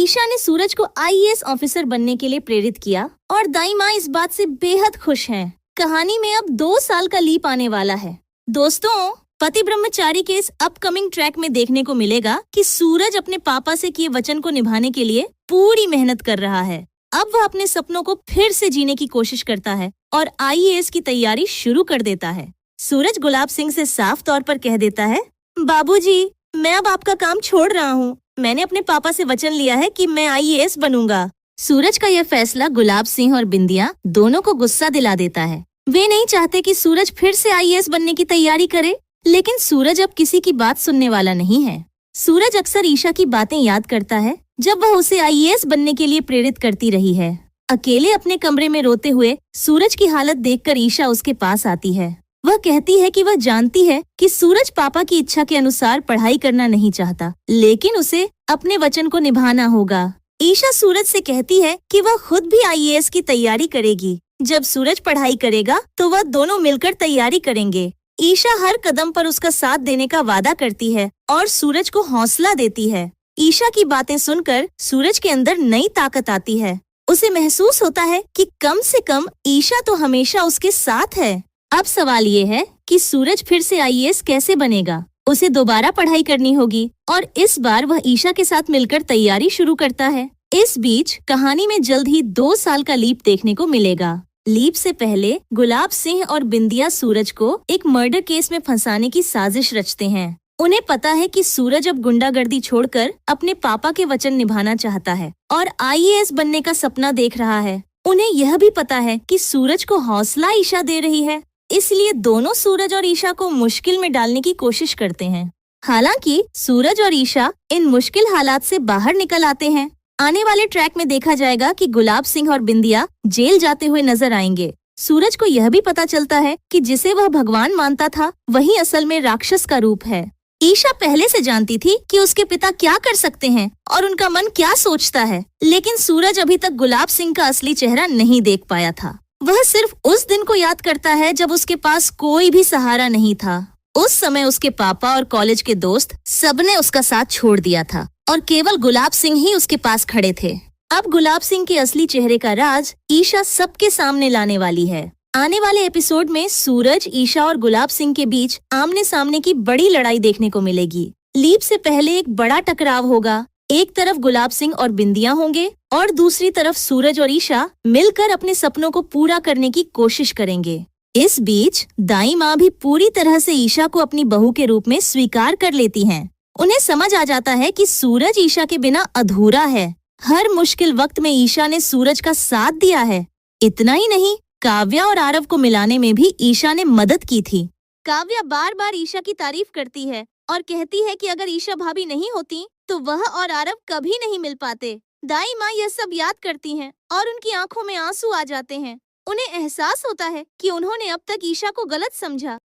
ईशा ने सूरज को IAS officer बनने के लिए प्रेरित किया और दाई माँ इस बात से बेहद खुश हैं। कहानी में अब 2 साल का लीप आने वाला है। दोस्तों, पति ब्रह्मचारी के इस अपकमिंग ट्रैक में देखने को मिलेगा कि सूरज अपने पापा से किए वचन को निभाने के लिए पूरी मेहनत कर रहा है। अब वह अपने सपनों को फिर से जीने की कोशिश करता है और आईएएस की तैयारी शुरू कर देता है। सूरज गुलाब सिंह से साफ तौर पर कह देता है, बाबूजी, मैं अब आपका काम छोड़ रहा हूँ। मैंने अपने पापा से वचन लिया है कि मैं आईएएस बनूंगा। सूरज का यह फैसला गुलाब सिंह और बिंदिया दोनों को गुस्सा दिला देता है। वे नहीं चाहते कि सूरज फिर से आईएएस बनने की तैयारी करे, लेकिन सूरज अब किसी की बात सुनने वाला नहीं है। सूरज अक्सर ईशा की बातें याद करता है जब वह उसे आईएएस बनने के लिए प्रेरित करती रही है। अकेले अपने कमरे में रोते हुए सूरज की हालत देखकर ईशा उसके पास आती है। वह कहती है कि वह जानती है कि सूरज पापा की इच्छा के अनुसार पढ़ाई करना नहीं चाहता, लेकिन उसे अपने वचन को निभाना होगा। ईशा सूरज से कहती है कि वह खुद भी आईएएस की तैयारी करेगी। जब सूरज पढ़ाई करेगा तो वह दोनों मिलकर तैयारी करेंगे। ईशा हर कदम पर उसका साथ देने का वादा करती है और सूरज को हौसला देती है। ईशा की बातें सुनकर सूरज के अंदर नई ताकत आती है। उसे महसूस होता है कि कम से कम ईशा तो हमेशा उसके साथ है। अब सवाल ये है कि सूरज फिर से आईएएस कैसे बनेगा। उसे दोबारा पढ़ाई करनी होगी और इस बार वह ईशा के साथ मिलकर तैयारी शुरू करता है। इस बीच कहानी में जल्द ही 2 साल का लीप देखने को मिलेगा। लीप से पहले गुलाब सिंह और बिंदिया सूरज को एक मर्डर केस में फंसाने की साजिश रचते हैं। उन्हें पता है कि सूरज अब गुंडागर्दी छोड़कर अपने पापा के वचन निभाना चाहता है और आईएएस बनने का सपना देख रहा है। उन्हें यह भी पता है कि सूरज को हौसला ईशा दे रही है, इसलिए दोनों सूरज और ईशा को मुश्किल में डालने की कोशिश करते हैं। हालांकि सूरज और ईशा इन मुश्किल हालात से बाहर निकल आते हैं। आने वाले ट्रैक में देखा जाएगा कि गुलाब सिंह और बिंदिया जेल जाते हुए नजर आएंगे। सूरज को यह भी पता चलता है कि जिसे वह भगवान मानता था वही असल में राक्षस का रूप है। ईशा पहले से जानती थी कि उसके पिता क्या कर सकते हैं और उनका मन क्या सोचता है, लेकिन सूरज अभी तक गुलाब सिंह का असली चेहरा नहीं देख पाया था। वह सिर्फ उस दिन को याद करता है जब उसके पास कोई भी सहारा नहीं था। उस समय उसके पापा और कॉलेज के दोस्त सबने उसका साथ छोड़ दिया था और केवल गुलाब सिंह ही उसके पास खड़े थे। अब गुलाब सिंह के असली चेहरे का राज ईशा सबके सामने लाने वाली है। आने वाले एपिसोड में सूरज, ईशा और गुलाब सिंह के बीच आमने सामने की बड़ी लड़ाई देखने को मिलेगी। लीप से पहले एक बड़ा टकराव होगा। एक तरफ गुलाब सिंह और बिंदिया होंगे और दूसरी तरफ सूरज और ईशा मिलकर अपने सपनों को पूरा करने की कोशिश करेंगे। इस बीच दाई माँ भी पूरी तरह से ईशा को अपनी बहू के रूप में स्वीकार कर लेती हैं। उन्हें समझ आ जाता है कि सूरज ईशा के बिना अधूरा है। हर मुश्किल वक्त में ईशा ने सूरज का साथ दिया है। इतना ही नहीं, काव्या और आरव को मिलाने में भी ईशा ने मदद की थी। काव्या बार बार ईशा की तारीफ करती है और कहती है कि अगर ईशा भाभी नहीं होती तो वह और आरव कभी नहीं मिल पाते। दाई माँ यह सब याद करती हैं और उनकी आंखों में आंसू आ जाते हैं। उन्हें एहसास होता है कि उन्होंने अब तक ईशा को गलत समझा।